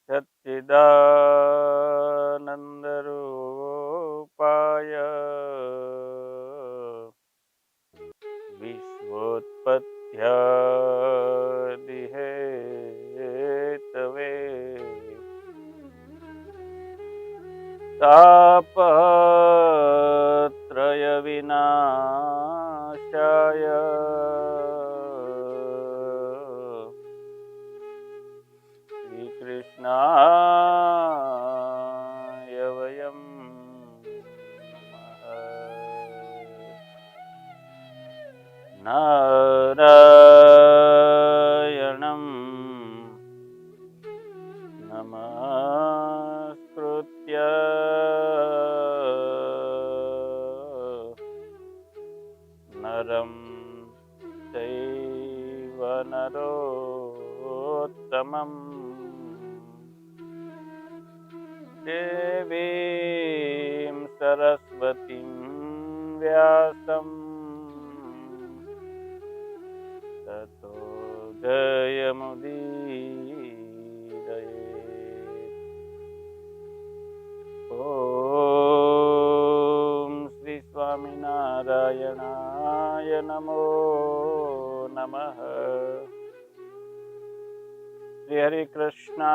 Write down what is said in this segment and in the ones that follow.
सच्चिदानन्दरूपाय विश्वोत्पत्त्यादिहेतवे तापत्रयविनाशाय श्रीकृष्णाय वयं नारायणं नमस्कृत्य नरं चैव नरोत्तमम् देवीं सरस्वतीं व्यासं ततो जयमुदीरयेत्। ॐ श्री स्वामिनारायणाय नमो नमः। श्री हरिकृष्णाय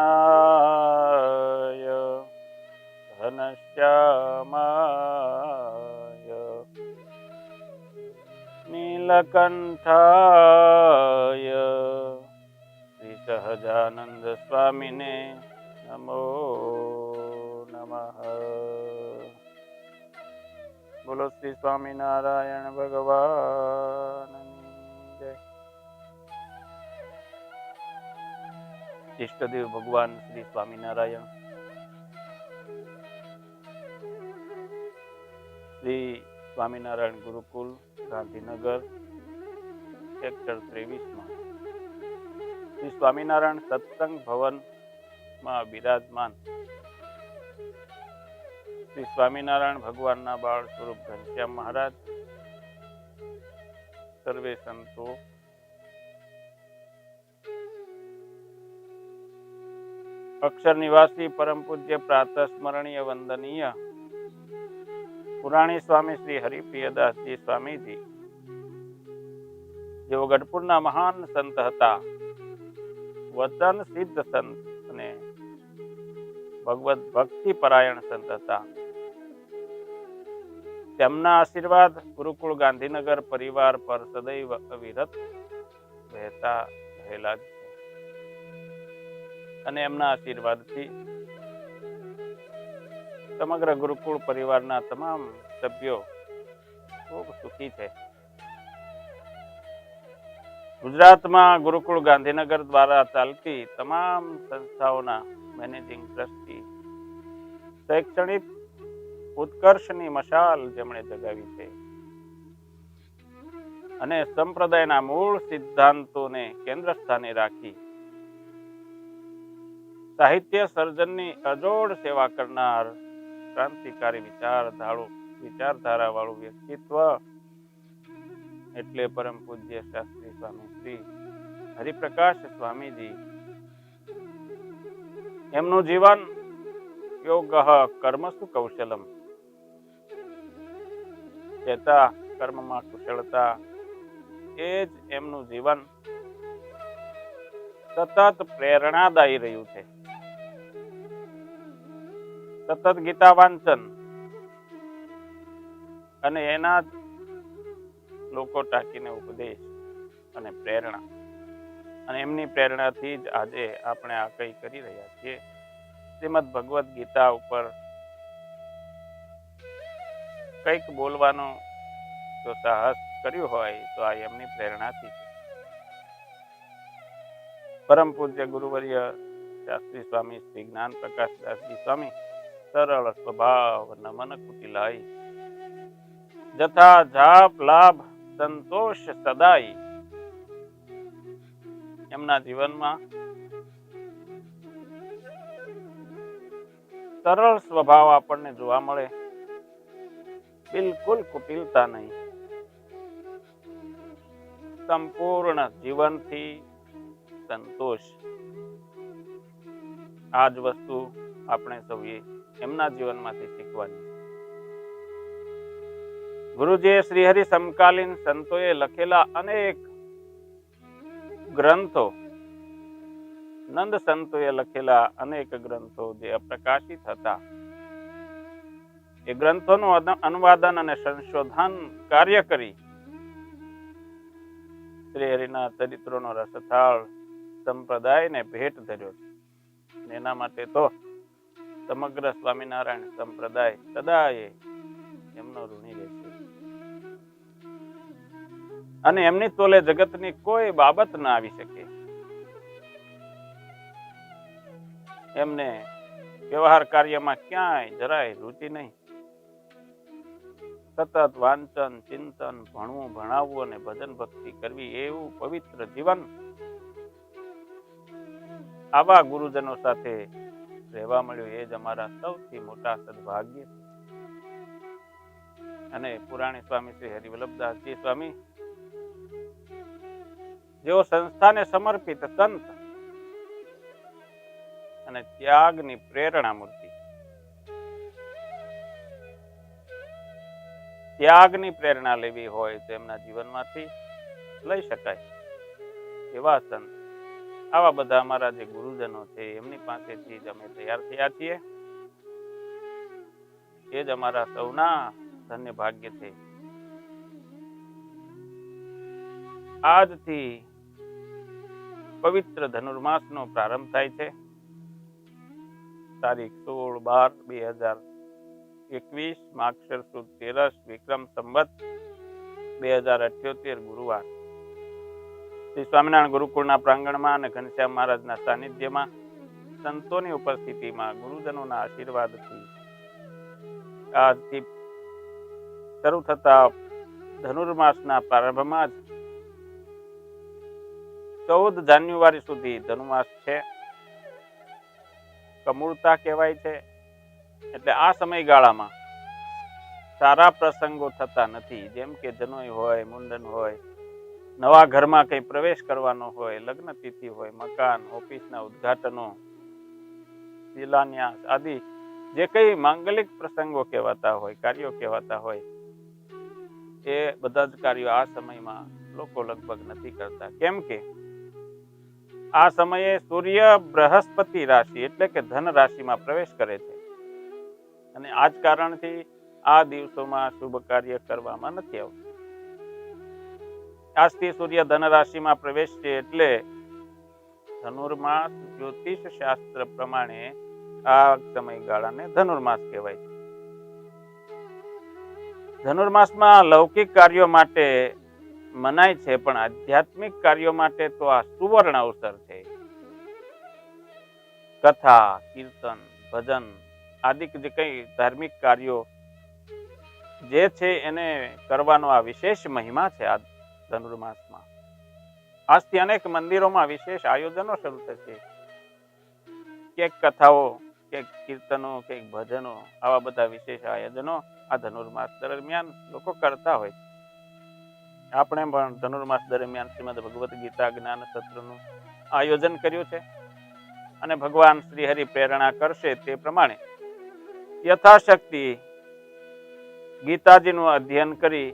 घनश्यामाय नीलकंठाय श्री सहजानंद स्वामिने नमो नमः। बोलो श्री स्वामीनारायण भगवान जय। इष्टदेव भगवान श्री स्वामीनारायण श्री स्वामीनारायण गुरुकुल गांधीनगर सेक्टर 23 में श्री स्वामीनारायण सत्संग भवन में विराजमान श्री स्वामीनारायण भगवान ना बाळ स्वरूप घनश्याम महाराज, सर्वे संतो, अक्षर निवासी परम पूज्य प्रातः स्मरणीय वंदनीय पुराणी स्वामी श्री हरिप्रियदास जी स्वामी जी, जो गढ़पुरना महान संत हता, वचन सिद्ध संत ने भगवत भक्ति परायण संत हता। તેમના આશીર્વાદ ગુરુકુળ ગાંધીનગર પરિવાર પર સદૈવ અવિરત રહેતા રહેલા છે અને એમના આશીર્વાદથી સમગ્ર ગુરુકુળ પરિવારના તમામ સભ્યો ખૂબ સુખી છે। ગુજરાતમાં ગુરુકુળ ગાંધીનગર દ્વારા ચાલતી તમામ સંસ્થાઓના મેનેજિંગ ટ્રસ્ટી શૈક્ષણિક ઉત્કર્ષની મશાલ જેમણે જગાવી છે અને સંપ્રદાયના મૂળ સિદ્ધાંતોને કેન્દ્ર સ્થાને રાખી સાહિત્ય સર્જનની અજોડ સેવા કરનાર ક્રાંતિકારી વિચારધારા વાળું વ્યક્તિત્વ એટલે પરમ પૂજ્ય શાસ્ત્રી સ્વામી શ્રી હરિપ્રકાશ સ્વામીજી। એમનું જીવન યોગઃ કર્મસુ કૌશલમ, ચેતા કર્મમાં કુશળતા, એ જ એમનું જીવન સતત પ્રેરણાદાયી રહ્યું છે। સતત ગીતા વાંચન અને એના જ લોકો ટાંકીને ઉપદેશ અને પ્રેરણા, અને એમની પ્રેરણાથી જ આજે આપણે આ કંઈ કરી રહ્યા છીએ। શ્રીમદ ભગવદ્ ગીતા ઉપર કંઈક બોલવાનો જો સાહસ કર્યું હોય તો આ એમની પ્રેરણાથી છે। પરમ પૂજ્ય ગુરુવર્ય શાસ્ત્રી સ્વામી શ્રી જ્ઞાન પ્રકાશદાસજી સ્વામી સરળ સ્વભાવ નમન કુટિલાઈ, જથા જાપ લાભ સંતોષ સદાઈ। એમના જીવનમાં સરળ સ્વભાવ આપણને જોવા મળે, બિલકુલ કુટિલતા નહીં, સંપૂર્ણ જીવનથી સંતોષ। આ જ વસ્તુ આપણે સૌએ એમના જીવનમાંથી શીખવાની. ગુરુજીએ શ્રીહરિ સમકાલીન સંતોએ લખેલા અનેક ગ્રંથો, નંદ સંતોએ લખેલા અનેક ગ્રંથો જે અપ્રકાશિત હતા, એ ગ્રંથોનું અનુવાદન અને સંશોધન કાર્ય કરી શ્રીહરિના ચરિત્રોનો રસથાળ સંપ્રદાયને ભેટ ધર્યો છે. એના માટે તો સમગ્ર સ્વામિનારાયણ સંપ્રદાય સદાય એમનો ઋણી રહેશે. અને એમની તોલે જગતની કોઈ બાબત ના આવી શકે. એમને વ્યવહાર કાર્યમાં ક્યાંય જરાય રુચિ નહીં. સતત વાંચન, ચિંતન, ભણવું, ભણાવવું અને ભજન ભક્તિ કરવી, એવું પવિત્ર જીવન. આવા ગુરુજનો સાથે રહેવા મળ્યું એ જ અમારા સૌથી મોટા સદભાગ્ય. અને પુરાણી સ્વામી શ્રી હરિવલ્લભદાસજી સ્વામી, જેઓ સંસ્થાને સમર્પિત સંત અને ત્યાગની પ્રેરણા મૂર્તિ, ત્યાગની પ્રેરણા લેવી હોય તો એમના જીવનમાંથી લઈ શકાય એવા સંત, આવા બધા અમારા જે ગુરુજનો છે એમની પાસેથી જ અમે તૈયાર થયા છીએ. એ જ અમારા સૌના ધન્ય ભાગ્ય છે. આજથી પવિત્ર ધનુર્માસનો પ્રારંભ થાય છે. તારીખ 16/12/2021 માગશર સુદ 13 વિક્રમ સંવત 2078 ગુરુવાર શ્રી સ્વામિનારાયણ ગુરુકુળના પ્રાંગણમાં અને ઘનશ્યામ મહારાજના સાનિધ્યમાં સંતોની ઉપસ્થિતિમાં ગુરુજનોના આશીર્વાદથી આજથી શરૂ થતા ધનુર્માસના પ્રારંભમાં જ 14 જાન્યુઆરી સુધી ધનુમાસ છે. કમૂળતા કહેવાય છે. એટલે આ સમયગાળામાં સારા પ્રસંગો થતા નથી. જેમ કે જનોઈ હોય, મુંડન હોય, નવા ઘરમાં કઈ પ્રવેશ કરવાનો હોય, લગ્ન તિથિ હોય, મકાન, ઓફિસના ઉદ્ઘાટનો, શિલાન્યાસ આદિ જે કઈ માંગલિક પ્રસંગો કહેવાતા હોય, કાર્યો કહેવાતા હોય, એ બધા જ કાર્યો આ સમયમાં લોકો લગભગ નથી કરતા. કેમ કે આ સમયે સૂર્ય બૃહસ્પતિ રાશિ એટલે કે ધન રાશિમાં પ્રવેશ કરે છે. અને આ જ કારણથી આ દિવસોમાં શુભ કાર્ય કરવામાં નથી આવતું. આજથી સૂર્ય ધન રાશિમાં પ્રવેશ છે એટલે ધનુર્માસ જ્યોતિષ શાસ્ત્ર પ્રમાણે આ સમયગાળાને ધનુર્માસ કહેવાય છે. ધનુર્માસમાં લૌકિક કાર્યો માટે મનાય છે, પણ આધ્યાત્મિક કાર્યો માટે તો આ સુવર્ણ અવસર છે. કથા, કીર્તન, ભજન આદિ જે કઈ ધાર્મિક કાર્યો જે છે એને કરવાનો આ વિશેષ મહિમા છે. આ ધનુર્માસમાં આજથી અનેક મંદિરોમાં વિશેષ આયોજનો શરૂ થશે. કેક કથાઓ, કેક કીર્તનો, કેક ભજનો, આવા બધા વિશેષ આયોજનો આ ધનુર્માસ દરમિયાન લોકો કરતા હોય. આપણે પણ ધનુર્માસ દરમિયાન શ્રીમદ ભગવદ ગીતા જ્ઞાન સત્રનું આયોજન કર્યું છે. અને ભગવાન શ્રી હરિ પ્રેરણા કરશે તે પ્રમાણે યથાશક્તિ ગીતાજીનું અધ્યયન કરી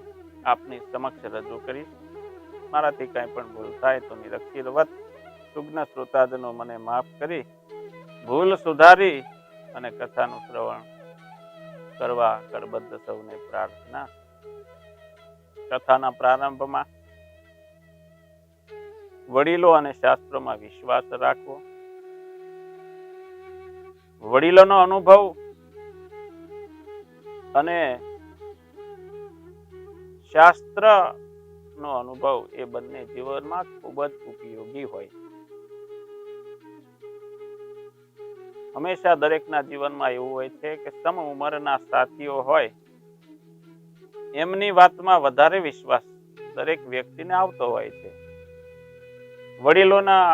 આપની સમક્ષ રજૂ કરીશ. મારાથી કાંઈ પણ ભૂલ થાય તો નિરક્ષીરવત સુગ્ન શ્રોતાજનો મને માફ કરી ભૂલ સુધારી અને કથાનું શ્રવણ કરવા કરબદ્ધ સૌને પ્રાર્થના. કથાના પ્રારંભમાં વડીલો અને શાસ્ત્રોમાં વિશ્વાસ રાખવો, વડીલોનો અનુભવ અને શાસ્ત્રનો અનુભવ એ બંને જીવનમાં ખૂબ જ ઉપયોગી હોય. હંમેશા દરેકના જીવનમાં એવું હોય છે કે સમ ઉંમરના સાથીઓ હોય એમની વાતમાં વધારે વિશ્વાસ દરેક વ્યક્તિને આવતો હોય છે. વડીલોના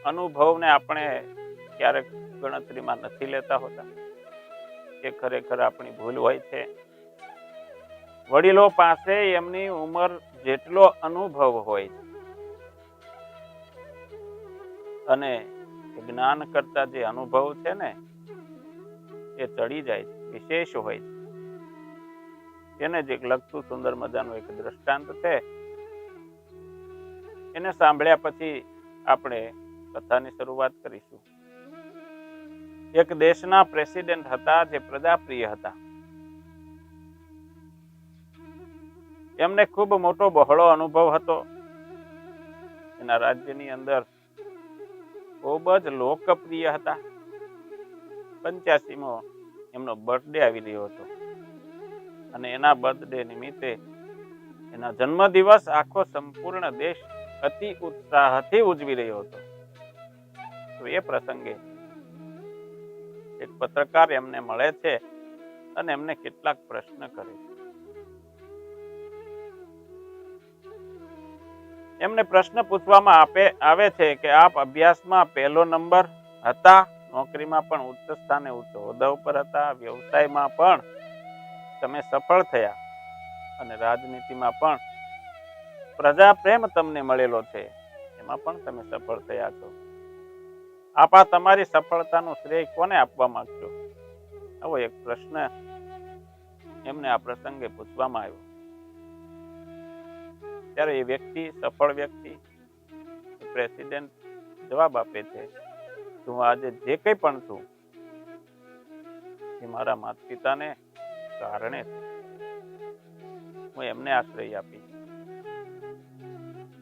અનુભવને આપણે ક્યારેક ગણતરીમાં નથી લેતા હોતા. એ ખરેખર આપણી ભૂલ હોય છે. વડીલો પાસે એમની ઉંમર જેટલો અનુભવ હોય અને કે જ્ઞાન કરતા જે અનુભવ છે ને એ ચડી જાય છે, વિશેષ હોય છે. એને જ એક લગતું સુંદર મજાનું એક દ્રષ્ટાંત છે. એને સાંભળ્યા પછી આપણે કથાની શરૂઆત કરીશું. એક દેશના પ્રેસિડેન્ટ હતા જે પ્રજાપ્રિય હતા. એમને ખૂબ મોટો બહોળો અનુભવ હતો. એના રાજ્યની અંદર ખૂબ જ લોકપ્રિય હતા. 85મો એમનો બર્થડે આવી રહ્યો હતો અને એના બર્થડે નિમિત્તે એના જન્મદિવસ આખો સંપૂર્ણ દેશ અતિ ઉત્સાહથી ઉજવી રહ્યો હતો. તો એ પ્રસંગે એક પત્રકાર એમને મળે છે અને એમને કેટલાક પ્રશ્ન કરે છે. એમને પ્રશ્ન પૂછવામાં આવે છે કે આપ અભ્યાસમાં પહેલો નંબર હતા, નોકરીમાં પણ ઉચ્ચ સ્થાને ઉચ્ચ હોદ્દા ઉપર હતા, વ્યવસાયમાં પણ તમે સફળ થયા અને રાજનીતિમાં પણ પ્રજા પ્રેમ તમને મળેલો છે, એમાં પણ તમે સફળ થયા છો. આપ આ તમારી સફળતાનું શ્રેય કોને આપવા માંગશો? આવો એક પ્રશ્ન એમને આ પ્રસંગે પૂછવામાં આવ્યો. ત્યારે એ વ્યક્તિ, સફળ વ્યક્તિ, પ્રેસિડેન્ટ જવાબ આપે છે કે હું આજે જે કંઈ પણ છું એ મારા માતા પિતાને કારણે છે. હું એમને આશ્રય આપી.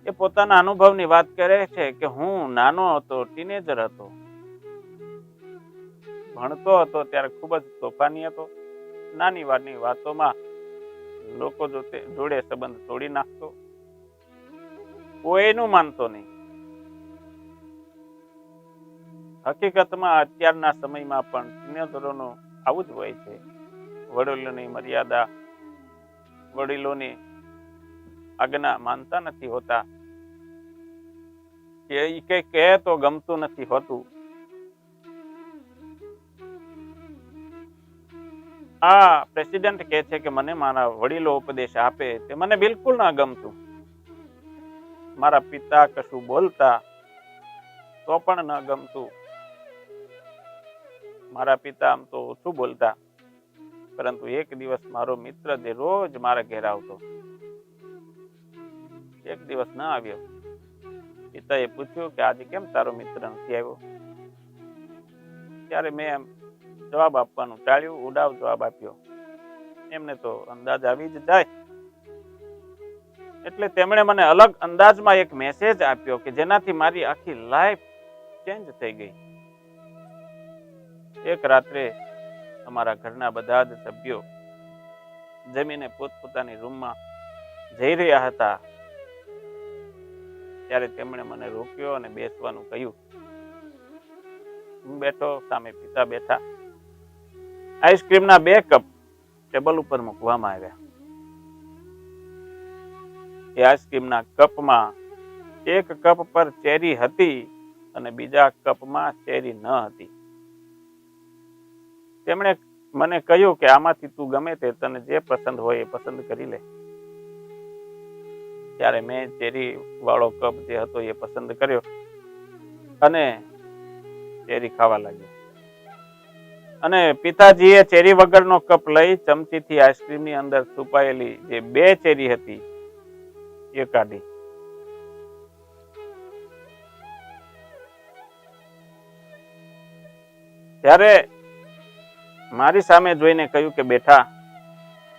એ પોતાના અનુભવની વાત કરે છે કે હું નાનો હતો, ટીનેજર હતો, ભણતો હતો ત્યારે ખૂબ જ તોફાની હતો. નાની વારની વાતોમાં લોકો જોડે સંબંધ તોડી નાખતો, કોઈનું માનતો નહીં. હકીકતમાં અત્યારના સમયમાં પણ ટીનેજરોનું આવું જ હોય છે. વડીલોની મર્યાદા, વડીલોની આજ્ઞા માનતા નથી હોતા, કે એ કઈ કહે તો ગમતું નથી હોતું. આ પ્રેસિડેન્ટ કહે છે કે મને મારા વડીલો ઉપદેશ આપે તે મને બિલકુલ ના ગમતું. મારા પિતા કશું બોલતા તો પણ ન ગમતું. મારા પિતા આમ તો ઓછું બોલતા, પરંતુ એક દિવસ મારો મિત્ર જે રોજ મારા ઘેર આવતો, એક દિવસ ના આવ્યો. પિતાએ પૂછ્યું કે આજે કેમ તારો મિત્ર નથી આવ્યો? ત્યારે મેં જવાબ આપવાનું ટાળ્યું, ઉડાવ જવાબ આપ્યો. એમને તો અંદાજ આવી જ જાય. એટલે તેમણે મને અલગ અંદાજમાં એક મેસેજ આપ્યો કે જેનાથી મારી આખી લાઈફ ચેન્જ થઈ ગઈ. એક રાત્રે અમારા ઘરના બધા જ સભ્યો જમીને પોતપોતાની રૂમમાં જઈ રહ્યા હતા. ત્યારે તેમણે મને રોક્યો અને બેસવાનું કહ્યું. હું બેઠો, સામે પિતા બેઠા. આઈસ્ક્રીમના 2 કપ ટેબલ ઉપર મૂકવામાં આવ્યા. એ આઈસ્ક્રીમના કપમાં એક કપ પર ચેરી હતી અને બીજા કપમાં ચેરી ન હતી. તેમણે મને કહ્યું કે આમાંથી તું ગમે તે તને જે પસંદ હોય એ પસંદ કરી લે. ત્યારે મેં ચેરી વાળો કપ જે હતો એ પસંદ કર્યો અને ચેરી ખાવા લાગ્યો. અને પિતાજીએ ચેરી વગરનો કપ લઈ ચમચીથી આઈસ્ક્રીમની અંદર છુપાયેલી જે 2 ચેરી હતી એ કાઢી. ત્યારે મારી સામે જોઈને કહ્યું કે બેટા,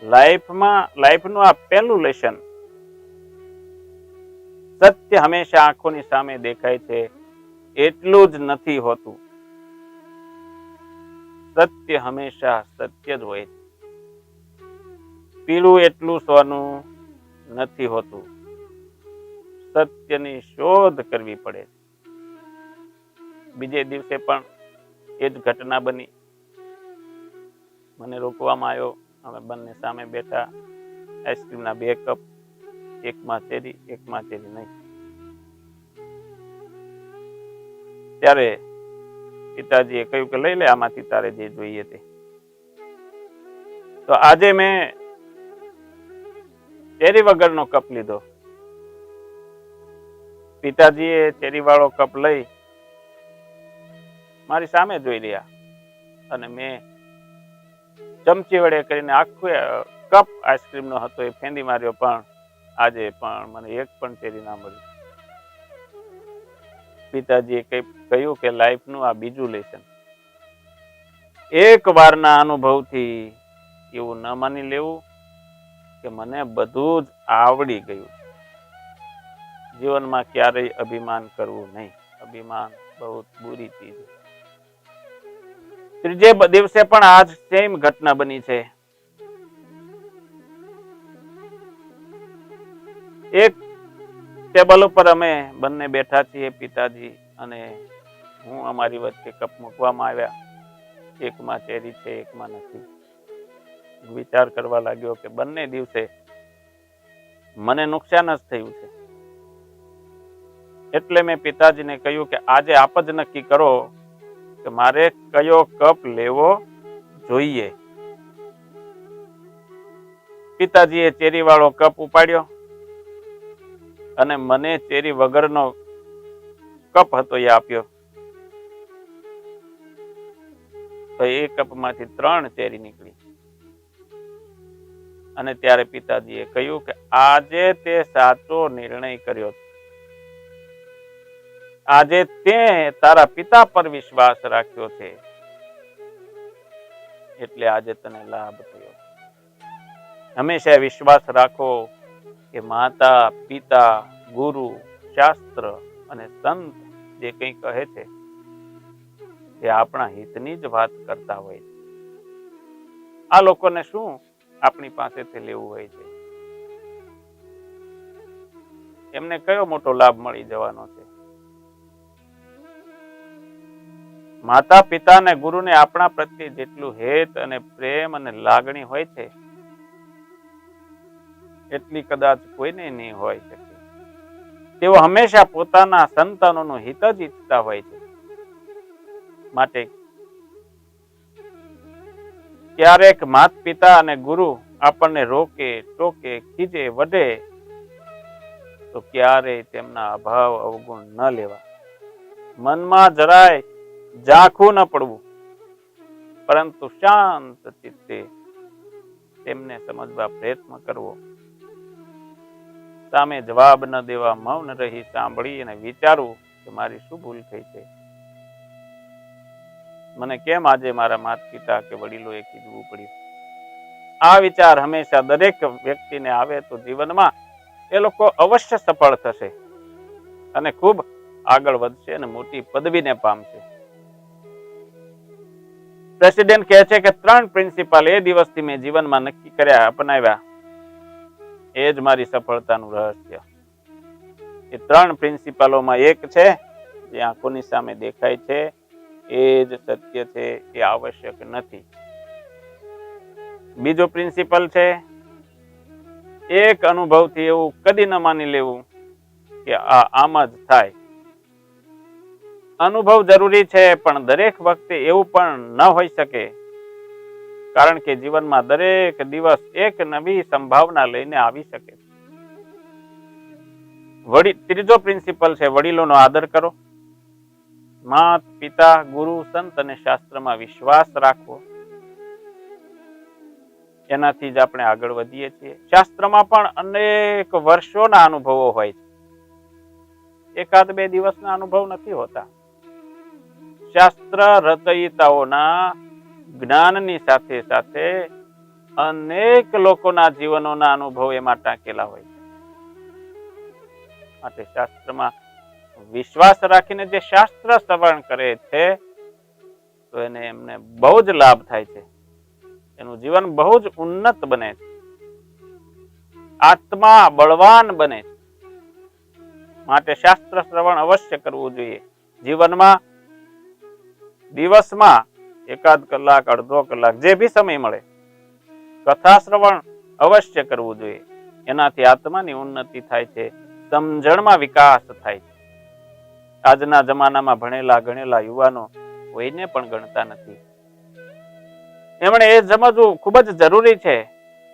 લાઈફનું આ પહેલું લેસન. સત્ય હંમેશા આંખોની સામે દેખાય છે એટલું જ નથી હોતું. સત્ય હંમેશા સત્ય જ હોય છે. પીળું એટલું સોનું નથી હોતું. સત્યની શોધ કરવી પડે. બીજે દિવસે પણ એ જ ઘટના બની. મને રોકવામાં આવ્યો. અમે બંને સામે બેઠા. આઈસ્ક્રીમના 2 કપ, એકમાં ચેરી, એકમાં ચેરી નહીં. ત્યારે પિતાજીએ કહ્યું કે લઈ લે આમાંથી તારે જે જોઈએ તે. તો આજે મેં ચેરી વગરનો કપ લીધો. પિતાજીએ ચેરી વાળો કપ લઈ મારી સામે જોઈ રહ્યા અને મેં ચમચી વડે કરીને આખું કપ આઈસ્ક્રીમ નો હતો એ ફેંદી માર્યો, પણ આજે પણ મને એક પણ ચેરી ના મળી. પિતાજીએ કહ્યું કે લાઈફનું આ બીજું લેસન. એક વારના અનુભવથી એવું ન માની લેવું કે મને બધું જ આવડી ગયું. જીવનમાં ક્યારેય અભિમાન કરવું નહીં. અભિમાન બહુ બુરી ચીજ. ત્રીજે દિવસે પણ આજ સેમ ઘટના બની છે. એક ટેબલ ઉપર અમે બંને બેઠા છીએ, પિતાજી અને હું. અમારી વચ્ચે કપ મૂકવામાં આવ્યા. એકમાં ચેરી છે, એકમાં નથી. વિચાર કરવા લાગ્યો કે બંને દિવસે મને નુકસાન જ થયું છે. એટલે મેં પિતાજીને કહ્યું કે આજે આપ જ નક્કી કરો કે મારે કયો કપ લેવો જોઈએ. પિતાજીએ ચેરી વાળો કપ ઉપાડ્યો અને મને ચેરી વગરનો કપ હતો એ આપ્યો. તો એ કપમાંથી 3 ચેરી નીકળી. અને ત્યારે પિતાજીએ કહ્યું કે આજે તે સાચો નિર્ણય કર્યો. આજે તે તારા પિતા પર વિશ્વાસ રાખ્યો છે, એટલે આજે તને લાભ થયો. હંમેશા વિશ્વાસ રાખો કે માતા, પિતા, ગુરુ, શાસ્ત્ર અને સંત જે કંઈ કહે છે તે આપણા હિતની જ વાત કરતા હોય છે. આ લોકોને શું આપણી પાસેથી લેવું હોય છે? એમને કયો મોટો લાભ મળી જવાનો છે? માતા, પિતા અને ગુરુને આપણા પ્રત્યે જેટલું હેત અને પ્રેમ અને લાગણી હોય છે એટલી કદાચ કોઈને નહીં હોય શકે. તેઓ હંમેશા પોતાના સંતાનોનું હિત જ ઈચ્છતા હોય છે. માટે ક્યારેક માતા, પિતા અને ગુરુ આપણને રોકે, ટોકે, ખીજે, વઢે તો ક્યારેય તેમના અભાવ અવગુણ ન લેવા. મનમાં જરાય ઝાંખું ન પડવું, પરંતુ શાંત ચિત્તે તેમને સમજવા પ્રયત્ન કરવો. સામે જવાબ ન દેવા, મૌન રહી સાંભળી અને વિચારવું કે મારી શું ભૂલ થઈ છે? મને કેમ આજે મારા માતા, પિતા કે વડીલોએ કીધવું પડ્યું? આ વિચાર હંમેશા દરેક વ્યક્તિને આવે તો જીવનમાં એ લોકો અવશ્ય સફળ થશે અને ખૂબ આગળ વધશે અને મોટી પદવીને પામશે. પ્રેસિડેન્ટ કહે છે કે 3 પ્રિન્સિપલ એ દિવસથી મેં જીવનમાં નક્કી કર્યા, અપનાવ્યા. એ જ મારી સફળતાનું રહસ્ય. એ 3 પ્રિન્સિપલોમાં એક છે જે આંખોની સામે દેખાય છે, એ જ સત્ય છે, એ આવશ્યક નથી. બીજો પ્રિન્સિપલ છે, એક અનુભવથી એવું કદી ન માની લેવું કે આ આમ જ થાય. અનુભવ જરૂરી છે, પણ દરેક વખતે એવું પણ ન હોઈ શકે, કારણ કે જીવનમાં દરેક દિવસ એક નવી સંભાવના લઈને આવી શકે. ત્રીજો પ્રિન્સિપલ છે, વડીલોનો આદર કરો. માત, પિતા, ગુરુ, સંત અને શાસ્ત્રમાં વિશ્વાસ રાખવો. એનાથી જ આપણે આગળ વધીએ છીએ. શાસ્ત્રમાં પણ અનેક વર્ષોના અનુભવો હોય છે. 1-2 દિવસના અનુભવ નથી હોતા. શાસ્ત્ર રચયિતાઓના જ્ઞાનની સાથે સાથે અનેક લોકોના જીવનોના અનુભવ એમાં ટાંકેલા હોય છે. માટે શાસ્ત્રમાં વિશ્વાસ રાખીને જે શાસ્ત્ર શ્રવણ કરે છે તો એમને બહુ જ લાભ થાય છે. એનું જીવન બહુ જ ઉન્નત બને છે. આત્મા બળવાન બને છે. માટે શાસ્ત્ર શ્રવણ અવશ્ય કરવું જોઈએ. જીવનમાં દિવસમાં 1 કલાક, અડધો કલાક, જે બી સમય મળે કથા શ્રવણ અવશ્ય કરવું જોઈએ. એનાથી આત્માની ઉન્નતિ થાય છે, સમજણમાં વિકાસ થાય છે. આજના જમાનામાં ભણેલા ગણેલા યુવાનો કોઈને પણ ગણતા નથી. એમણે એ સમજવું ખૂબ જ જરૂરી છે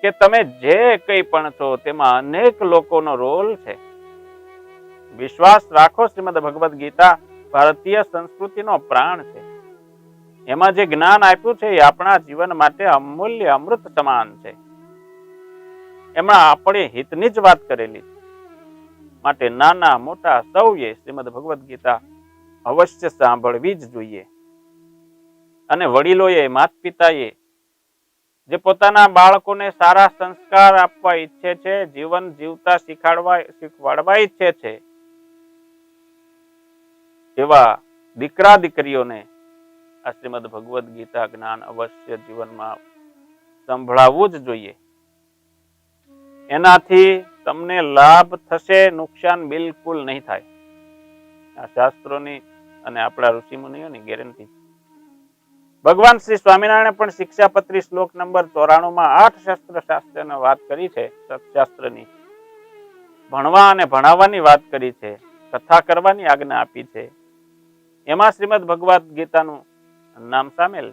કે તમે જે કંઈ પણ છો તેમાં અનેક લોકોનો રોલ છે. વિશ્વાસ રાખો, શ્રીમદ ભગવદ ગીતા ભારતીય સંસ્કૃતિનો પ્રાણ છે. એમાં જે જ્ઞાન આપ્યું છે એ આપણા જીવન માટે અમૂલ્ય અમૃત સમાન છે. એમાં આપણે હિતની જ વાત કરેલી માટે નાના મોટા સૌએ શ્રીમદ ભગવદ્ ગીતા અવશ્ય સાંભળવી જ જોઈએ. અને વડીલોએ, માતા પિતાએ જે પોતાના બાળકોને સારા સંસ્કાર આપવા ઈચ્છે છે, જીવન જીવતા શીખવાડવા ઈચ્છે છે, એવા દીકરા દીકરીઓને આ શ્રીમદ ભગવદ્ ગીતા જ્ઞાન અવશ્ય જીવનમાં સંભળાવવું જ જોઈએ. એનાથી તમને લાભ થશે, નુકસાન બિલકુલ નહીં થાય. આ શાસ્ત્રોની અને આપણા ઋષિ મુનિઓની ગેરંટી. ભગવાન શ્રી સ્વામિનારાયણ પણ શિક્ષાપત્રી શ્લોક નંબર 94 શાસ્ત્રની વાત કરી છે. સત્શાસ્ત્રની ભણવા અને ભણાવવાની વાત કરી છે, કથા કરવાની આજ્ઞા આપી છે. એમાં શ્રીમદ ભગવદ્ ગીતાનું નામ સામેલ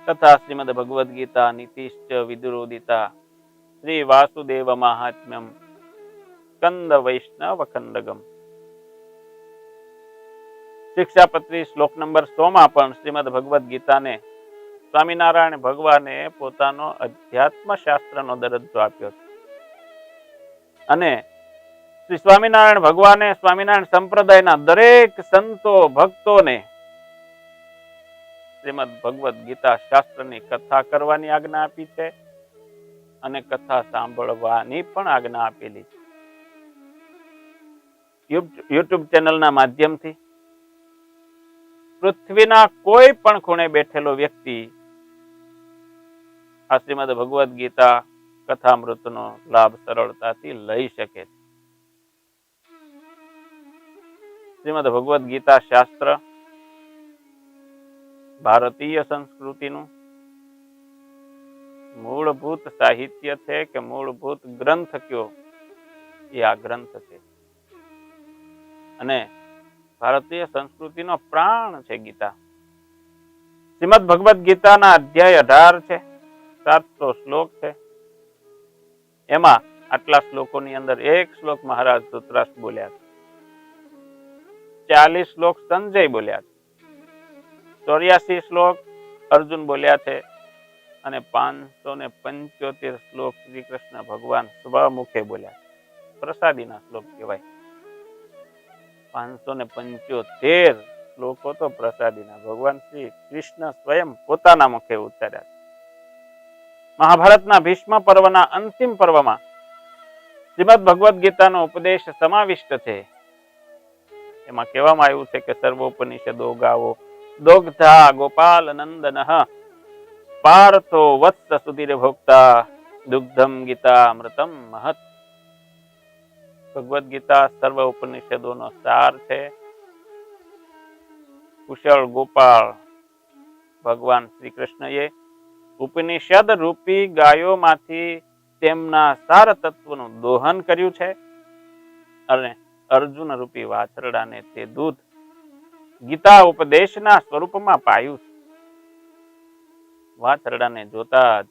તથા શ્રીમદ ભગવદ્ ગીતા નીતિશ્ચ વિદુરોદિતા શ્રી વાસુદેવ મહાત્મ્યમ સ્કંદ વૈષ્ણવ ખંડગમ. શિક્ષાપત્રી શ્લોક નંબર 100 પણ શ્રીમદ ભગવદ્ ગીતાને સ્વામિનારાયણ ભગવાને પોતાનો અધ્યાત્મ શાસ્ત્રનો દરજ્જો આપ્યો છે. અને શ્રી સ્વામિનારાયણ ભગવાને સ્વામિનારાયણ સંપ્રદાયના દરેક સંતો ભક્તોને શ્રીમદ ભગવદ્ ગીતા શાસ્ત્રની કથા કરવાની આજ્ઞા આપી છે અને કથા સાંભળવાની પણ આજ્ઞા આપેલી છે. યુટ્યુબ ચેનલના માધ્યમથી પૃથ્વીના કોઈ પણ ખૂણે બેઠેલો વ્યક્તિ આ શ્રીમદ ભગવદ્ ગીતા કથામૃતનો લાભ સરળતાથી લઈ શકે છે. શ્રીમદ ભગવદ્ ગીતા શાસ્ત્ર ભારતીય સંસ્કૃતિનું મૂળભૂત સાહિત્ય છે કે મૂળભૂત ગ્રંથ કયો, એ આ ગ્રંથ છે. અને ભારતીય સંસ્કૃતિનો પ્રાણ છે ગીતા. શ્રીમદ ભગવદ્ ગીતાના અધ્યાય 18 છે, 700 શ્લોક છે. એમાં આટલા શ્લોકોની અંદર એક શ્લોક મહારાજ ધૃતરાષ્ટ્ર બોલ્યા છે, 40 શ્લોક સંજય બોલ્યા છે, 84 શ્લોક અર્જુન બોલ્યા છે અને 575 શ્લોક શ્રી કૃષ્ણ ભગવાન સ્વમુખે બોલ્યા છે. પ્રસાદીના શ્લોક કહેવાય. 575 શ્લોકો તો પ્રસાદીના ભગવાન શ્રી કૃષ્ણ સ્વયં પોતાના મુખે ઉચ્ચાર્યા છે. મહાભારતના ભીષ્મ પર્વના અંતિમ પર્વમાં શ્રીમદ ભગવદ્ ગીતાનો ઉપદેશ સમાવિષ્ટ છે. એમાં કહેવામાં આવ્યું છે કે સર્વોપનિષદો ગાવો દોગ્ધા ગોપાલ નંદનઃ પાર્થો વત્સ સુધીર ભોક્તા દુગ્ધમ ગીતા અમૃતમ મહત. ભગવદ્ ગીતા સર્વ ઉપનિષદોનો સાર છે. કુશળ ગોપાળ ભગવાન શ્રી કૃષ્ણએ ઉપનિષદ રૂપી ગાયોમાંથી તેમના સાર તત્વનું દોહન કર્યું છે અને અર્જુન રૂપી વાછરડાને તે દૂધ ગીતા ઉપદેશના સ્વરૂપમાં પાયું છે. વાછરડાને જોતા જ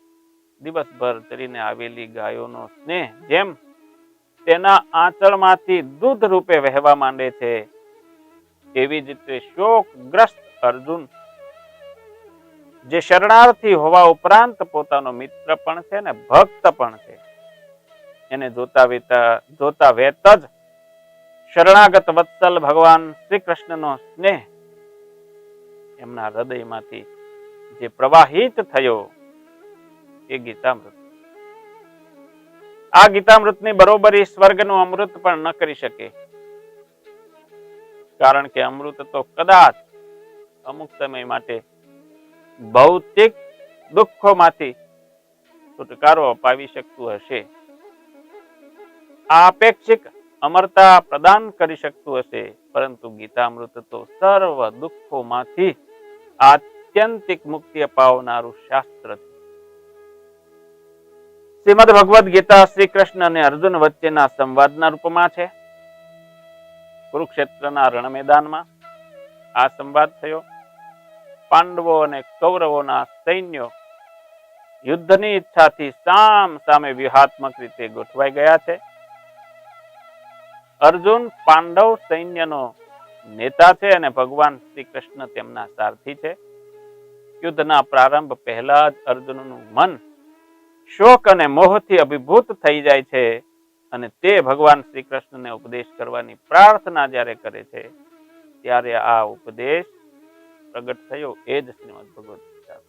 દિવસભર ચરીને આવેલી ગાયોનો સ્નેહ જેમ તેના આંચળમાંથી દૂધ રૂપે વહેવા માંડે છે, એવી જ રીતે શોકગ્રસ્ત અર્જુન જે શરણાર્થી હોવા ઉપરાંત પોતાનો મિત્ર પણ છે ને ભક્ત પણ છે, એને જોતા વેત જ શરણાગત વત્સલ ભગવાન શ્રી કૃષ્ણનો સ્નેહ એમના હૃદયમાંથી જે પ્રવાહિત થયો એ ગીતામૃત. આ ગીતામૃતની બરોબરી સ્વર્ગનું અમૃત પણ ન કરી શકે. કારણ કે અમૃત તો કદાચ અમુક સમય માટે ભૌતિક દુઃખોમાંથી છુટકારો અપાવી શકતું હશે, આપેક્ષિક અમરતા પ્રદાન કરી શકતું હશે, પરંતુ ગીતામૃત તો સર્વ દુઃખોમાંથી આત્યંતિક મુક્તિ અપાવનારું શાસ્ત્ર છે. શ્રીમદ ભગવદ્ ગીતા શ્રી કૃષ્ણ અને અર્જુન વચ્ચેના સંવાદના રૂપમાં છે. કુરુક્ષેત્રના રણ મેદાનમાં આ સંવાદ થયો. પાંડવો અને કૌરવોના સૈન્યો યુદ્ધની ઈચ્છાથી સામ સામે વ્યૂહાત્મક રીતે ગોઠવાઈ ગયા છે. અર્જુન પાંડવ સૈન્યનો નેતા છે અને ભગવાન શ્રી કૃષ્ણ તેમના સારથી છે. યુદ્ધના પ્રારંભ પહેલા જ અર્જુનનું મન શોક અને મોહથી અભિભૂત થઈ જાય છે અને તે ભગવાન શ્રી કૃષ્ણને ઉપદેશ કરવાની પ્રાર્થના જ્યારે કરે છે ત્યારે આ ઉપદેશ પ્રગટ થયો એ જ શ્રીમદ ભગવદ ગીતા.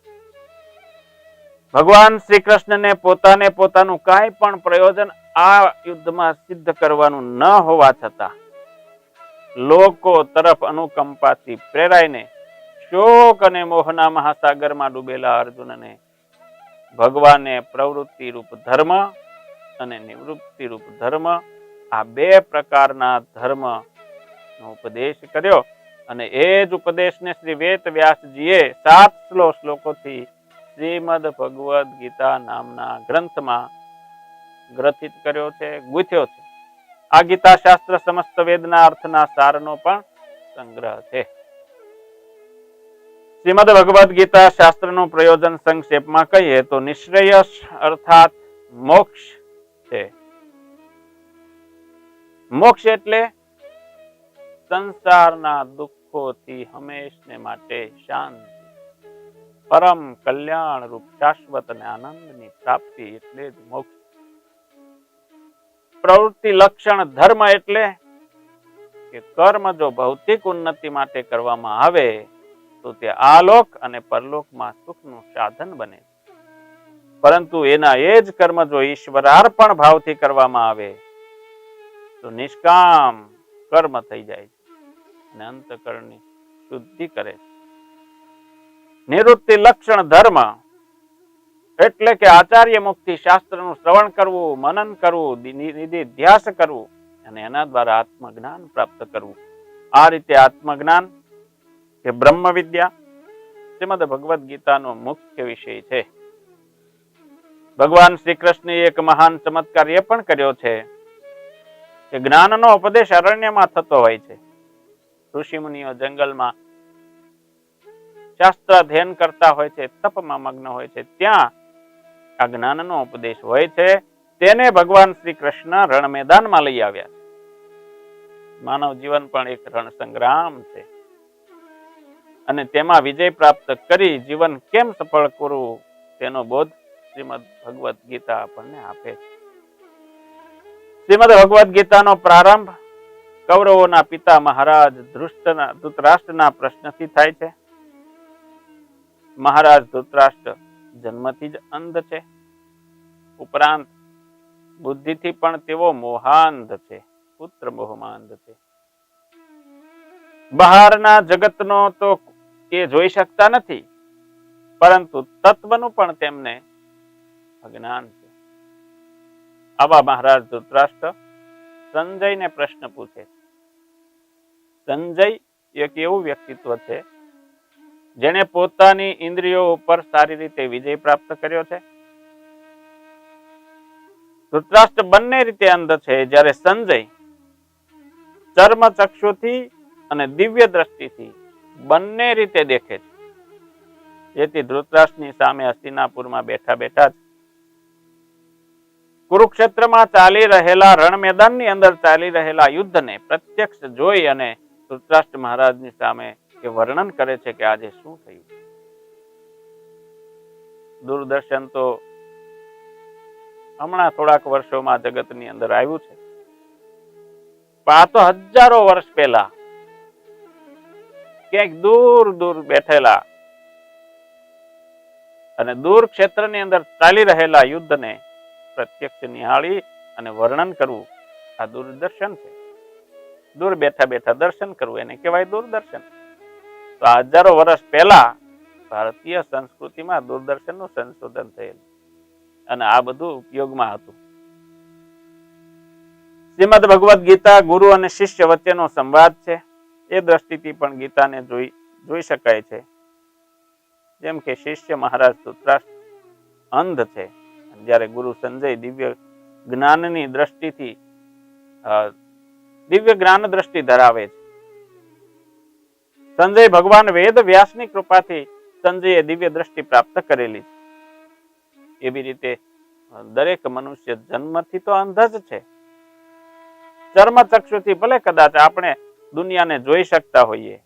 ભગવાન શ્રી કૃષ્ણને પોતાનું કાંઈ પણ પ્રયોજન આ યુદ્ધમાં સિદ્ધ કરવાનું ન હોવા છતાં લોકો તરફ અનુકંપાથી પ્રેરાઈને શોક અને મોહના મહાસાગરમાં ડૂબેલા અર્જુનને ભગવાને પ્રવૃત્તિ રૂપ ધર્મ અને નિવૃત્તિ રૂપ ધર્મ આ બે પ્રકારના ધર્મ નો ઉપદેશ કર્યો અને એ જ ઉપદેશને શ્રી વેદ વ્યાસજીએ 7 શ્લોકોથી શ્રીમદ ભગવદ ગીતા નામના ગ્રંથમાં ગ્રથિત કર્યો છે, ગૂંથ્યો છે. આ ગીતા શાસ્ત્ર સમસ્ત વેદના અર્થના સારનો પણ સંગ્રહ છે. શ્રીમદ ભગવદ ગીતા શાસ્ત્રનું પ્રયોજન સંક્ષેપમાં કહીએ તો નિશ્રેયસ અર્થાત મોક્ષ છે. મોક્ષ એટલે સંસારના દુઃખોથી હંમેશને માટે શાંતિ, પરમ કલ્યાણ રૂપ શાશ્વત અને આનંદની પ્રાપ્તિ એટલે જ મોક્ષ. પ્રવૃત્તિ લક્ષણ ધર્મ એટલે કે કર્મ જો ભૌતિક ઉન્નતિ માટે કરવામાં આવે તો તે આલોક અને પરલોકમાં સુખનું સાધન બને. પરંતુ એના એ જ કર્મ જો ઈશ્વરાર્પણ ભાવથી કરવામાં આવે તો નિષ્કામ કર્મ થઈ જાય છે અને અંતઃકરણની શુદ્ધિ કરે છે. નિવૃત્તિ લક્ષણ ધર્મ એટલે કે આચાર્ય મુક્તિ શાસ્ત્રનું શ્રવણ કરવું, મનન કરવું, નિધિધ્યાસ કરવું અને એના દ્વારા આત્મજ્ઞાન પ્રાપ્ત કરવું. આ રીતે આત્મજ્ઞાન કે બ્રહ્મ વિદ્યા શ્રીમદ ભગવદ ગીતાનો મુખ્ય વિષય છે. ભગવાન શ્રી કૃષ્ણએ એક મહાન ચમત્કાર એ પણ કર્યો છે કે જ્ઞાનનો ઉપદેશ અરણ્યમાં થતો હોય છે. ઋષિ મુનિઓ જંગલમાં શાસ્ત્ર અધ્યયન કરતા હોય છે, તપમાં મગ્ન હોય છે, ત્યાં આ જ્ઞાનનો ઉપદેશ હોય છે. તેને ભગવાન શ્રી કૃષ્ણ રણ મેદાનમાં લઈ આવ્યા. માનવ જીવન પણ એક રણ સંગ્રામ છે અને તેમાં વિજય પ્રાપ્ત કરી જીવન કેમ સફળ કરવું તેનો બોધ શ્રીમદ ભગવદ ગીતા આપણને આપે છે. શ્રીમદ ભગવદ ગીતાનો પ્રારંભ કૌરવોના પિતા મહારાજ ધૃતરાષ્ટ્રના પ્રશ્નથી થાય છે. મહારાજ ધૃતરાષ્ટ્ર જન્મથી જ અંધ છે, ઉપરાંત બુદ્ધિથી પણ તેઓ મોહાંધ છે, પુત્ર મોહમાં અંધ છે. બહારના જગતનો તો એ જોઈ શકતા નથી, પરંતુ તત્વનું પણ તેમને અજ્ઞાન છે. આવા મહારાજ ધૃતરાષ્ટ્ર સંજયને પ્રશ્ન પૂછે. સંજય એક એવું વ્યક્તિત્વ છે જેણે પોતાની ઇન્દ્રિયો ઉપર સારી રીતે વિજય પ્રાપ્ત કર્યો છે. ધૃતરાષ્ટ્ર બંને રીતે અંધ છે, જ્યારે સંજય ચર્મ ચક્ષુથી અને દિવ્ય દ્રષ્ટિથી બંને રીતે દેખે છે. જેથી ધૃતરાષ્ટ્રની સામે હસ્તિનાપુરમાં બેઠા બેઠા જ કુરુક્ષેત્રમાં ચાલી રહેલા રણ મેદાનની અંદર ચાલી રહેલા યુદ્ધને પ્રત્યક્ષ જોઈ અને ધૃતરાષ્ટ્ર મહારાજની સામે એ વર્ણન કરે છે કે આજે શું થયું. દૂરદર્શન તો હમણાં થોડાક વર્ષોમાં જગતની અંદર આવ્યું છે, પણ આ તો હજારો વર્ષ પહેલા ક્યાંક દૂર દૂર બેઠેલા અને દૂર ક્ષેત્રની અંદર ચાલી રહેલા યુદ્ધને પ્રત્યક્ષ નિહાળી અને વર્ણન કરવું આ દૂરદર્શન છે. દૂર બેઠા બેઠા દર્શન કરવું એને કહેવાય દૂરદર્શન. તો આ હજારો વર્ષ પહેલા ભારતીય સંસ્કૃતિમાં દૂરદર્શનનું સંશોધન થયેલું અને આ બધું ઉપયોગમાં હતું. શ્રીમદ ભગવદ ગીતા ગુરુ અને શિષ્ય વચ્ચેનો સંવાદ છે. એ દ્રષ્ટિથી પણ ગીતાને જોઈ શકાય છે. જેમ કે શિષ્ય મહારાજ ધૃતરાષ્ટ્ર અંધ છે, જ્યારે ગુરુ સંજય દિવ્ય જ્ઞાનની દ્રષ્ટિથી દિવ્ય જ્ઞાન દ્રષ્ટિ ધરાવે છે. સંજય ભગવાન વેદ વ્યાસની કૃપાથી સંજયે દિવ્ય દ્રષ્ટિ પ્રાપ્ત કરેલી છે. એવી રીતે દરેક મનુષ્ય જન્મથી તો અંધ જ છે. ચર્મ ચક્ષુથી ભલે કદાચ આપણે દુનિયાને જોઈ શકતા હોઈએ,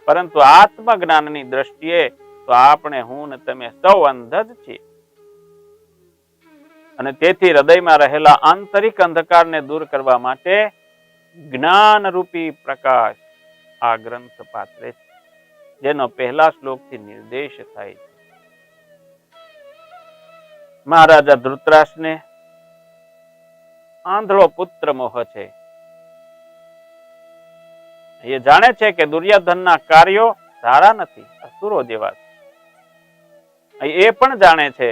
પરંતુ આત્મજ્ઞાનની દ્રષ્ટિએ તો આપણે, હું ને તમે સૌ અંધ જ છીએ. અને તેથી હૃદયમાં રહેલા આંતરિક અંધકારને દૂર કરવા માટે જ્ઞાન રૂપી પ્રકાશ આ ગ્રંથ પાત્રે છે, જેનો પહેલા શ્લોકથી નિર્દેશ થાય છે. મહારાજા ધૃતરાષ્ટ્રને આંધળો પુત્ર મોહ છે. એ જાણે છે કે દુર્યોધનના કાર્યો સારા નથી, અસુરો જેવા છે. એ પણ જાણે છે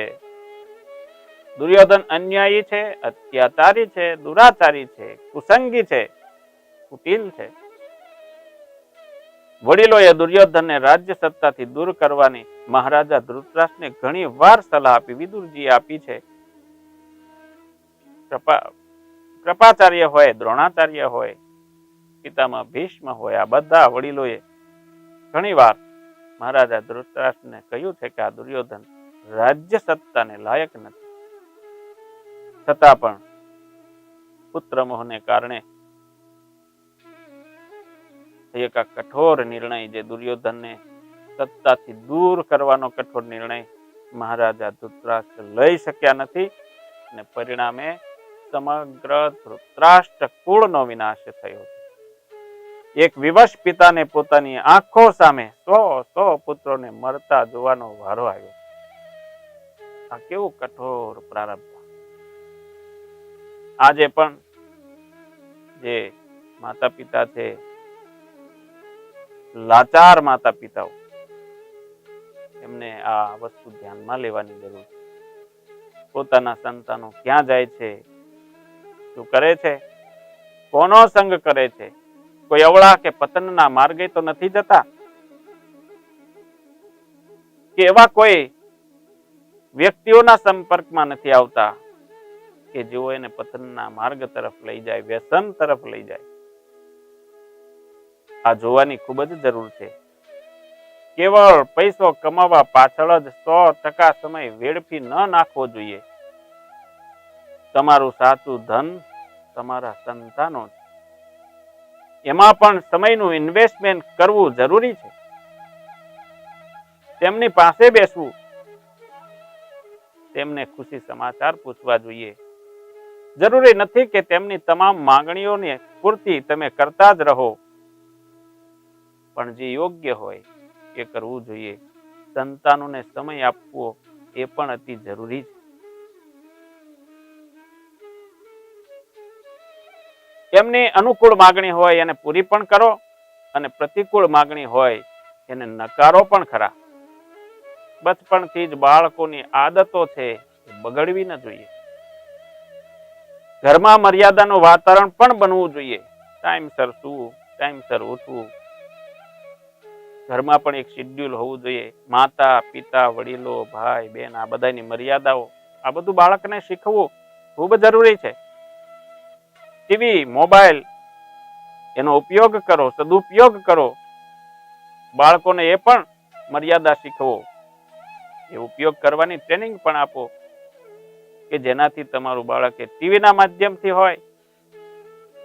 દુર્યોધન અન્યાયી છે, અત્યાચારી છે, દુરાચારી છે, કુસંગી છે, કુટિલ છે. વડીલોએ દુર્યોધનને રાજ્ય સત્તાથી દૂર કરવાની મહારાજા ધૃતરાષ્ટ્રને ઘણી વાર સલાહ આપી. વિદુરજીએ આપી છે. કૃપાચાર્ય હોય, દ્રોણાચાર્ય હોય, પિતામહ ભીષ્મ હોય, આ બધા વડીલોએ ઘણી વાર મહારાજા ધૃતરાષ્ટ્રને કહ્યું છે કે આ દુર્યોધન રાજ્ય સત્તાને લાયક નથી. છતાં પણ પુત્ર મોહને કારણે એક આ કઠોર નિર્ણય, જે દુર્યોધનને સત્તાથી દૂર કરવાનો કઠોર નિર્ણય મહારાજા ધૃતરાષ્ટ્ર લઈ શક્યા નથી, અને પરિણામે સમગ્ર ધૃતરાષ્ટ્ર કુળનો વિનાશ થયો. એક વિવશ પિતાને પોતાની આંખો સામે 100 પુત્રોને મરતા જોવાનો વારો આવ્યો. આ કેવું કઠોર પ્રારબ્ધ. આજે પણ જે માતા પિતા છે, લાચાર માતા પિતાઓ, એમને આ વસ્તુ ધ્યાનમાં લેવાની જરૂર છે. પોતાના સંતાનો ક્યાં જાય છે, શું કરે છે, કોનો સંગ કરે છે, કોઈ અવળા કે પતનના માર્ગે તો નથી જતા, કે એવા કોઈ વ્યક્તિઓના સંપર્કમાં નથી આવતા કે જેઓ એને પતનના માર્ગ તરફ લઈ જાય, વ્યસન તરફ લઈ જાય. આ જોવાની ખૂબ જ જરૂર છે. કેવળ પૈસો કમાવા પાછળ જ 100% સમય વેડફી ન નાખવો જોઈએ. તમારું સાચું ધન તમારા સંતાનો છે. એમાં પણ સમયનું ઇન્વેસ્ટમેન્ટ કરવું જરૂરી છે. તેમની પાસે બેસવું, તેમને ખુશી સમાચાર પૂછવા જોઈએ. જરૂરી નથી કે તેમની તમામ માંગણીઓની પૂર્તિ તમે કરતા જ રહો, પણ જે યોગ્ય હોય એ કરવું જોઈએ. સંતાનોને સમય આપવો એ પણ અતિ જરૂરી છે. એમની અનુકૂળ માગણી હોય એને પૂરી પણ કરો, અને પ્રતિકૂળ માગણી હોય એને નકારો પણ ખરા. બચપણથી જ બાળકોની આદતો છે એ બગડવી ન જોઈએ. ઘરમાં મર્યાદાનું વાતાવરણ પણ બનવું જોઈએ. ટાઈમસર સૂવું, ટાઈમસર ઉઠવું. ઘરમાં પણ એક શેડ્યુલ હોવું જોઈએ. માતા પિતા, વડીલો, ભાઈ બહેન, આ બધાની મર્યાદાઓ, આ બધું બાળકને શીખવવું ખૂબ જરૂરી છે. ટીવી, મોબાઈલ એનો ઉપયોગ કરો, સદુપયોગ કરો. બાળકોને એ પણ મર્યાદા શીખવો, એ ઉપયોગ કરવાની ટ્રેનિંગ પણ આપો, કે જેનાથી તમારું બાળક ટીવીના માધ્યમથી હોય,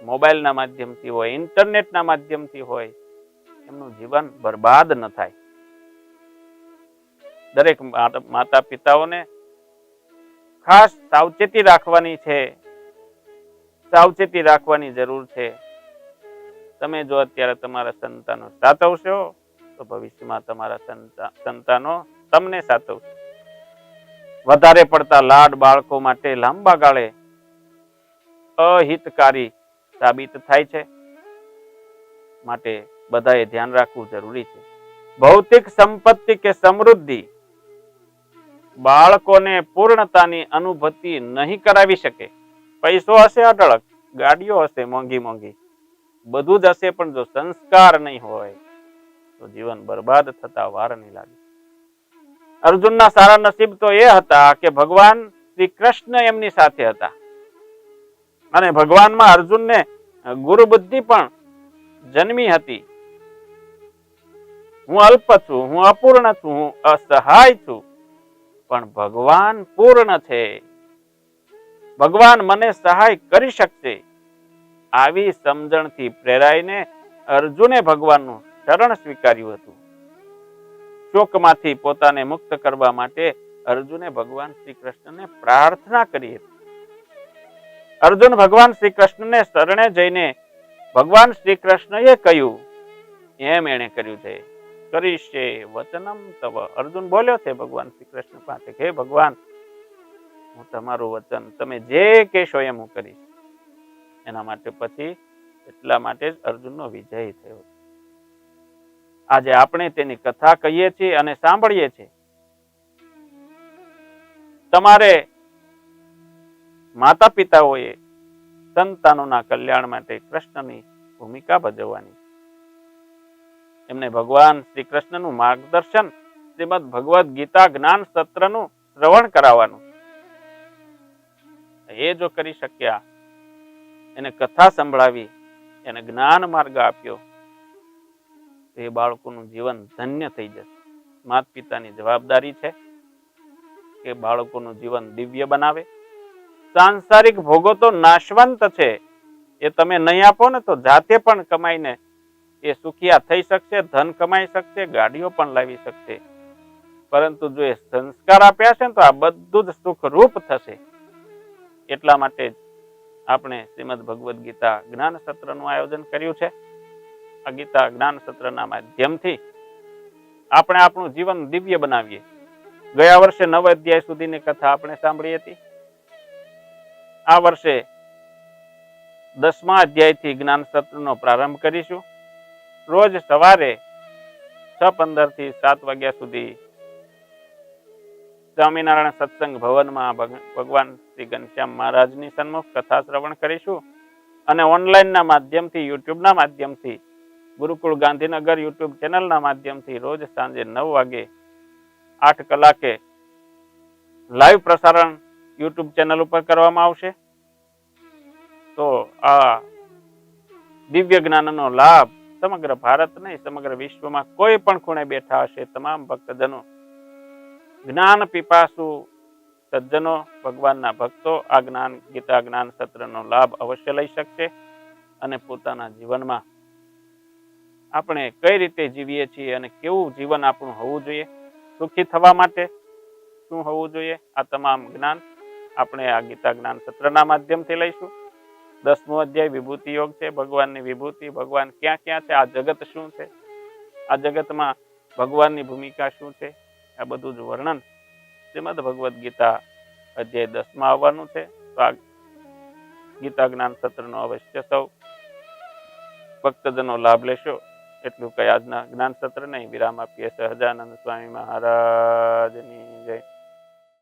મોબાઈલના માધ્યમથી હોય, ઇન્ટરનેટના માધ્યમથી હોય, એમનું જીવન બરબાદ ન થાય. દરેક માતા પિતાઓને ખાસ સાવચેતી રાખવાની છે, સાવચેતી રાખવાની જરૂર છે. તમે જો અત્યારે તમારા સંતાનો સાચવશો તો ભવિષ્યમાં તમારા સંતાનો તમને સાચવશે. વધારે પડતા લાડ બાળકો માટે લાંબા ગાળે અહિતકારી સાબિત થાય છે. માટે બધાએ ધ્યાન રાખવું જરૂરી છે. ભૌતિક સંપત્તિ કે સમૃદ્ધિ બાળકોને પૂર્ણતાની અનુભૂતિ નહીં કરાવી શકે. પૈસો હશે અઢળક, ગાડીઓ હશે મોંઘી મોંઘી, બધું જ હશે, પણ જો સંસ્કાર નહીં હોય તો જીવન બરબાદ થતા વાર નહીં લાગે. અર્જુનના સારા નસીબ તો એ હતા કે ભગવાન શ્રી કૃષ્ણ એમની સાથે હતા, અને ભગવાનમાં અર્જુનને ગુરુ બુદ્ધિ પણ જન્મી હતી. હું અલ્પ છું, હું અપૂર્ણ છું, હું અસહાય છું, પણ ભગવાન પૂર્ણ છે. ભગવાન મને સહાય કરી શકશે. આવી સમજણથી પ્રેરાઈને અર્જુને ભગવાનનું શરણ સ્વીકાર્યું હતું. શોકમાંથી પોતાને મુક્ત કરવા માટે અર્જુને ભગવાન શ્રી કૃષ્ણને પ્રાર્થના કરી હતી. અર્જુન ભગવાન શ્રી કૃષ્ણને શરણે જઈને ભગવાન શ્રી કૃષ્ણએ કહ્યું એમ એણે કર્યું છે. કરીશે વચનમ તવ. અર્જુન બોલ્યો છે ભગવાન શ્રી કૃષ્ણ પાસે, હે ભગવાન, હું તમારું વચન તમે જે કહેશો એમ હું કરીશ. એના માટે પછી એટલા માટે જ અર્જુનનો વિજય થયો. આજે આપણે તેની કથા કહીએ છીએ અને સાંભળીએ છીએ. તમારે માતા પિતાઓએ સંતાનોના કલ્યાણ માટે કૃષ્ણની ભૂમિકા ભજવવાની. એમને ભગવાન શ્રી કૃષ્ણનું માર્ગદર્શન શ્રીમદ ભગવદ ગીતા જ્ઞાન સત્રનું શ્રવણ કરાવવાનું. એ જો કરી શક્યા, એને કથા સંભળાવી, એને જ્ઞાન માર્ગ આપ્યો, એ બાળકોનું જીવન ધન્ય થઈ જશે. માતા પિતાની જવાબદારી છે કે બાળકોનું જીવન દિવ્ય બનાવે. સાંસારિક ભોગો તો નાશવંત છે, એ તમે નહીં આપો ને તો જાતે પણ કમાઈને એ સુખિયા થઈ શકશે, ધન કમાઈ શકશે, ગાડીઓ પણ લાવી શકશે. પરંતુ જો એ સંસ્કાર આપ્યા છે ને તો આ બધું જ સુખરૂપ થશે. એટલા માટે જ આપણે શ્રીમદ ભગવદ ગીતા જ્ઞાન સત્રનું આયોજન કર્યું છે. આ ગીતા જ્ઞાન સત્રના માધ્યમથી આપણે આપણું જીવન દિવ્ય બનાવીએ. ગયા વર્ષે 9 અધ્યાય સુધીની કથા આપણે સાંભળી હતી. આ વર્ષે 10મા અધ્યાયથી જ્ઞાન સત્રનો પ્રારંભ કરીશું. રોજ સવારે 6:15 થી 7 વાગ્યા સુધી સ્વામિનારાયણ સત્સંગ ભવનમાં ભગવાન શ્રી ઘનશ્યામ મહારાજની સન્મુખ કથા શ્રવણ કરીશું. અને ઓનલાઈનના માધ્યમથી, યુટ્યુબના માધ્યમથી, ગુરુકુળ ગાંધીનગર યુટ્યુબ ચેનલના માધ્યમથી રોજ સાંજે 9 વાગે 8 કલાકે લાઈવ પ્રસારણ યુટ્યુબ ચેનલ ઉપર કરવામાં આવશે. તો આ દિવ્ય જ્ઞાનનો લાભ સમગ્ર ભારત નહીં, સમગ્ર વિશ્વમાં કોઈ પણ ખૂણે બેઠા હશે તમામ ભક્તજનો, જ્ઞાન પીપાસુ સજ્જનો, ભગવાનના ભક્તો આ ગીતા જ્ઞાન સત્રનો લાભ અવશ્ય લઈ શકશે. અને પોતાના જીવનમાં આપણે કઈ રીતે જીવીએ છીએ અને કેવું જીવન આપણું હોવું જોઈએ, સુખી થવા માટે શું હોવું જોઈએ, આ તમામ જ્ઞાન આપણે આ ગીતા જ્ઞાન સત્રના માધ્યમથી લઈશું. 10મો અધ્યાય વિભૂતિ યોગ છે. ભગવાનની વિભૂતિ, ભગવાન ક્યાં ક્યાં છે, આ જગત શું છે, આ જગતમાં ભગવાનની ભૂમિકા શું છે, આ બધું જ વર્ણન શ્રીમદ ભગવદ ગીતા અધ્યાય 10માં આવવાનું છે. તો આ ગીતા જ્ઞાન સત્રનો અવશ્ય સૌ ભક્તજનો લાભ લેશો. એટલું કઈ આજના જ્ઞાન સત્ર નહીં. વિરામ આપીએ. સહજાનંદ સ્વામી મહારાજની જય.